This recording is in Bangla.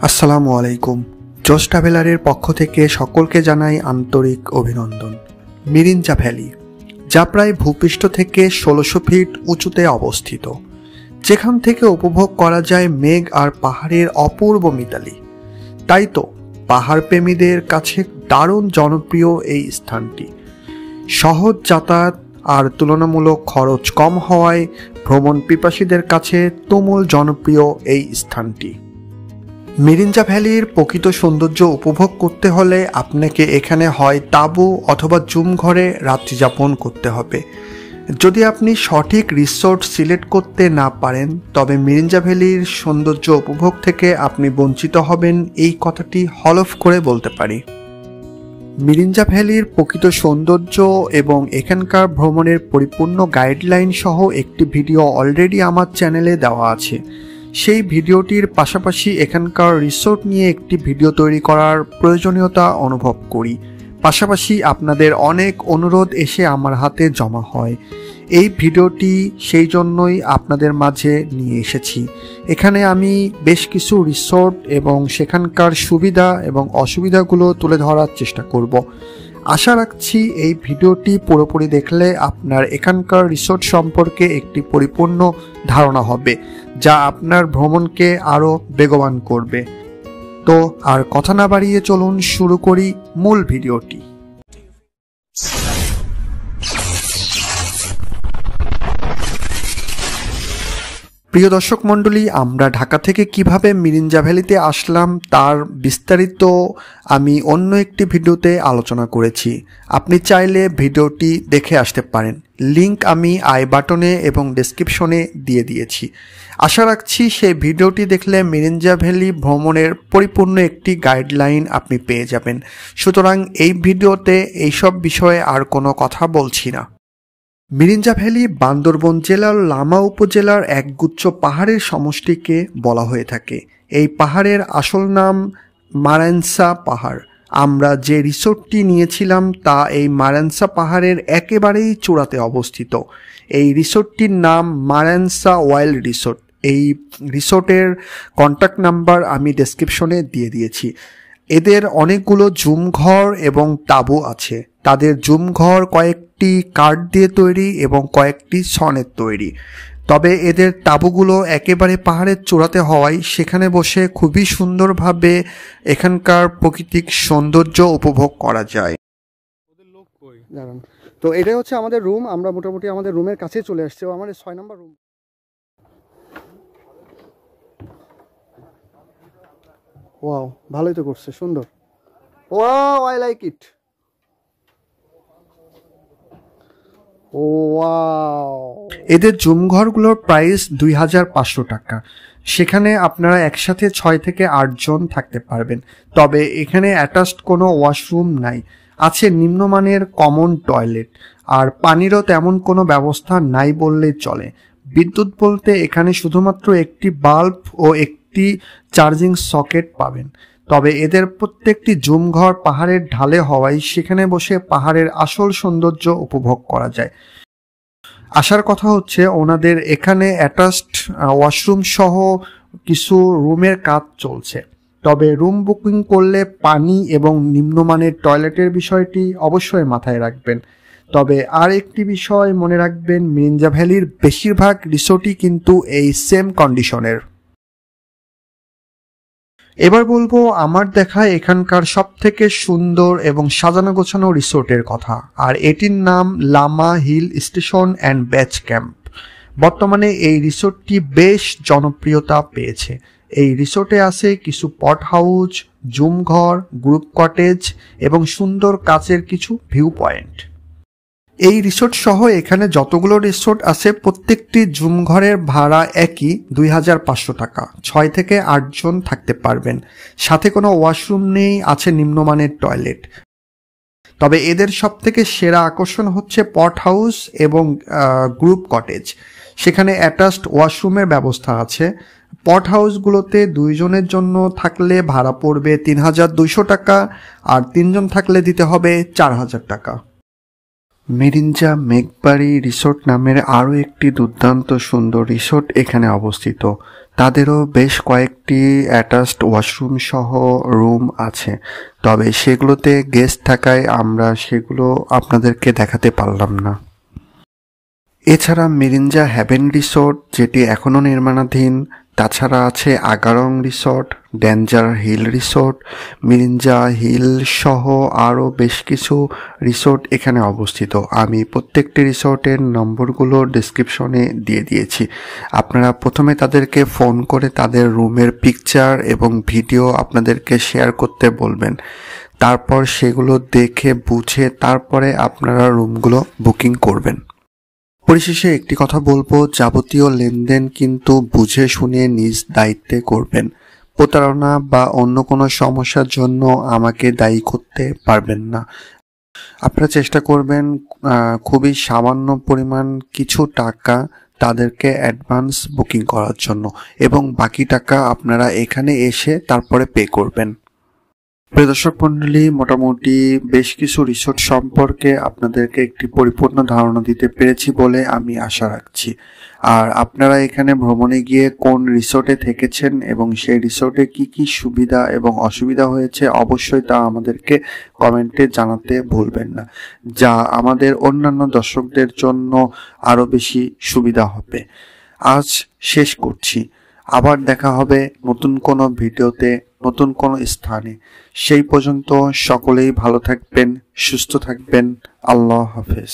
আসসালামু আলাইকুম। জোস ট্রাভেলারের পক্ষ থেকে সকলকে জানাই আন্তরিক অভিনন্দন। মিরিঞ্জা ভ্যালি, যা প্রায় ভূপৃষ্ঠ থেকে ১৬০০ ফিট উঁচুতে অবস্থিত, যেখান থেকে উপভোগ করা যায় মেঘ আর পাহাড়ের অপূর্ব মিতালি। তাই তো পাহাড় প্রেমীদের কাছে দারুণ জনপ্রিয় এই স্থানটি। সহজ যাতায়াত আর তুলনামূলক খরচ কম হওয়ায় ভ্রমণ পিপাসীদের কাছে তুমুল জনপ্রিয় এই স্থানটি। মিরিঞ্জা ভ্যালির প্রকৃত সৌন্দর্য উপভোগ করতে হলে আপনাকে এখানে হয় তাঁবু অথবা জুম ঘরে রাত্রিযাপন করতে হবে। যদি আপনি সঠিক রিসোর্ট সিলেক্ট করতে না পারেন, তবে মিরিঞ্জা ভ্যালির সৌন্দর্য উপভোগ থেকে আপনি বঞ্চিত হবেন, এই কথাটি হলফ করে বলতে পারি। মিরিঞ্জা ভ্যালির প্রকৃত সৌন্দর্য এবং এখানকার ভ্রমণের পরিপূর্ণ গাইডলাইন সহ একটি ভিডিও অলরেডি আমার চ্যানেলে দেওয়া আছে। সেই ভিডিওটির পাশাপাশি এখানকার রিসোর্ট নিয়ে একটি ভিডিও তৈরি করার প্রয়োজনীয়তা অনুভব করি। পাশাপাশি আপনাদের অনেক অনুরোধ এসে আমার হাতে জমা হয়। এই ভিডিওটি সেই জন্যই আপনাদের মাঝে নিয়ে এসেছি। এখানে আমি বেশ কিছু রিসোর্ট এবং সেখানকার সুবিধা এবং অসুবিধাগুলো তুলে ধরার চেষ্টা করব। আশা রাখছি এই ভিডিওটি পুরোপুরি দেখলে আপনার এখানকার রিসোর্ট সম্পর্কে একটি পরিপূর্ণ ধারণা হবে, যা আপনার ভ্রমণকে আরও বেগবান করবে। তো আর কথা না বাড়িয়ে চলুন শুরু করি মূল ভিডিওটি। প্রিয় দর্শক মণ্ডলী, আমরা ঢাকা থেকে কিভাবে মিরিঞ্জা ভ্যালিতে আসলাম তার বিস্তারিত আমি অন্য একটি ভিডিওতে আলোচনা করেছি। আপনি চাইলে ভিডিওটি দেখে আসতে পারেন। লিংক আমি আই বাটনে এবং ডেসক্রিপশনে দিয়ে দিয়েছি। আশা রাখছি সেই ভিডিওটি দেখলে মিরিঞ্জা ভ্যালি ভ্রমণের পরিপূর্ণ একটি গাইডলাইন আপনি পেয়ে যাবেন। সুতরাং এই ভিডিওতে এইসব বিষয়ে আর কোনো কথা বলছি না। মিরিঞ্জা ভ্যালি বান্দরবন জেলার লামা উপজেলার একগুচ্ছ পাহাড়ের সমষ্টিকে বলা হয়ে থাকে। এই পাহাড়ের আসল নাম মারানসা পাহাড়। আমরা যে রিসোর্টটি নিয়েছিলাম তা এই মারানসা পাহাড়ের একেবারেই চূড়াতে অবস্থিত। এই রিসোর্টটির নাম মারানসা ওয়াইল্ড রিসোর্ট। এই রিসোর্টের কন্ট্যাক্ট নাম্বার আমি ডেসক্রিপশনে দিয়ে দিয়েছি। এদের অনেকগুলো জুম ঘর এবং তাঁবু আছে। তাদের জুম ঘর কয়েকটি কাঠ দিয়ে তৈরি এবং কয়েকটি ছনের তৈরি। তবে এদের তাঁবুগুলো একেবারে পাহাড়ের চূড়াতে হওয়ায় সেখানে বসে খুবই সুন্দরভাবে এখানকার প্রাকৃতিক সৌন্দর্য উপভোগ করা যায়। তো এটাই হচ্ছে আমাদের রুম। আমরা মোটামুটি আমাদের রুমের কাছে চলে আসছি। আমাদের ৬ নম্বর রুম। ওয়াও, ভালোই তো করছে, সুন্দর। Wow, I like it. Wow. এদের জুম ঘরগুলোর প্রাইস ২৫০০ টাকা। সেখানে আপনারা একসাথে ৬ থেকে ৮ জন থাকতে পারবেন। তবে এখানে অ্যাটাচড কোনো ওয়াশরুম নাই। আছে নিম্নমানের কমন টয়লেট, আর পানিরও তেমন কোনো ব্যবস্থা নাই বললেই চলে। বিদ্যুৎ বলতে এখানে শুধুমাত্র একটি বাল্ব ও একটি চার্জিং সকেট পাবেন। তবে এদের প্রত্যেকটি জুম ঘর পাহাড়ের ঢালে হওয়ায় সেখানে বসে পাহাড়ের আসল সৌন্দর্য উপভোগ করা যায়। আসার কথা হচ্ছে ওনাদের এখানে অ্যাটাচড ওয়াশরুম সহ কিছু রুমের কাজ চলছে। তবে রুম বুকিং করলে পানি এবং নিম্নমানের টয়লেটের বিষয়টি অবশ্যই মাথায় রাখবেন। তবে আর একটি বিষয় মনে রাখবেন, মিরিঞ্জা ভ্যালির বেশিরভাগ রিসোর্টই কিন্তু এই সেম কন্ডিশনের। এবার বলবো আমার দেখা এখানকার সব থেকে সুন্দর এবং সাজানো গোছানো রিসোর্টের কথা, আর এটির নাম লামা hill station and base camp. বর্তমানে এই রিসোর্টটি বেশ জনপ্রিয়তা পেয়েছে। এই রিসোর্টে আছে কিছু পট হাউস, জুম ঘর, গ্রুপ কটেজ এবং সুন্দর কাচের কিছু ভিউ পয়েন্ট। এই রিসোর্ট সহ এখানে যতগুলো রিসোর্ট আছে প্রত্যেকটি জুম ঘরের ভাড়া একই ২৫০০ টাকা। ৬ থেকে ৮ জন থাকতে পারবেন। সাথে কোনো ওয়াশরুম নেই, আছে নিম্নমানের টয়লেট। তবে এদের সব থেকে সেরা আকর্ষণ হচ্ছে পট হাউস এবং গ্রুপ কটেজ। সেখানে অ্যাটাচড ওয়াশরুমের ব্যবস্থা আছে। পট হাউসগুলোতে ২ জনের জন্য থাকলে ভাড়া পড়বে ৩২০০ টাকা, আর ৩ জন থাকলে দিতে হবে ৪০০০ টাকা। মিরিঞ্জা মেঘবাড়ি রিসোর্ট নামের আরও একটি দুর্দান্ত সুন্দর রিসোর্ট এখানে অবস্থিত। তাদেরও বেশ কয়েকটি অ্যাটাচড ওয়াশরুম সহ রুম আছে, তবে সেগুলোতে গেস্ট থাকায় আমরা সেগুলো আপনাদেরকে দেখাতে পারলাম না। এছাড়া মিরিঞ্জা হ্যাভেন রিসোর্ট, যেটি এখনও নির্মাণাধীন, তাছাড়া আছে Agarang resort, danger hill resort, Mirinja hill সহ আরও বেশ কিছু রিসোর্ট এখানে অবস্থিত। আমি প্রত্যেকটি রিসোর্টের নম্বরগুলো ডেসক্রিপশনে দিয়ে দিয়েছি। আপনারা প্রথমে তাদেরকে ফোন করে তাদের রুমের পিকচার এবং ভিডিও আপনাদেরকে শেয়ার করতে বলবেন। তারপর সেগুলো দেখে বুঝে তারপরে আপনারা রুমগুলো বুকিং করবেন। পরিশেষে একটি কথা বলবো, যাবতীয় লেনদেন কিন্তু বুঝে শুনে নিজ দায়িত্বে করবেন। প্রতারণা বা অন্য কোনো সমস্যার জন্য আমাকে দায়ী করতে পারবেন না। আপনারা চেষ্টা করবেন খুবই সামান্য পরিমাণ কিছু টাকা তাদেরকে অ্যাডভান্স বুকিং করার জন্য, এবং বাকি টাকা আপনারা এখানে এসে তারপরে পে করবেন। প্রিয় দর্শক মণ্ডলী, মোটামুটি বেশ কিছু রিসোর্ট সম্পর্কে আপনাদেরকে একটি পরিপূর্ণ ধারণা দিতে পেরেছি বলে আমি আশা রাখছি। আর আপনারা এখানে ভ্রমণে গিয়ে কোন রিসোর্টে থেকেছেন এবং সেই রিসোর্টে কি কি সুবিধা এবং অসুবিধা হয়েছে অবশ্যই তা আমাদেরকে কমেন্টে জানাতে ভুলবেন না, যা আমাদের অন্যান্য দর্শকদের জন্য আরও বেশি সুবিধা হবে। আজ শেষ করছি, আবার দেখা হবে নতুন কোনো ভিডিওতে, নতুন কোনো স্থানে। সেই পর্যন্ত সকলেই ভালো থাকবেন, সুস্থ থাকবেন। আল্লাহ হাফেজ।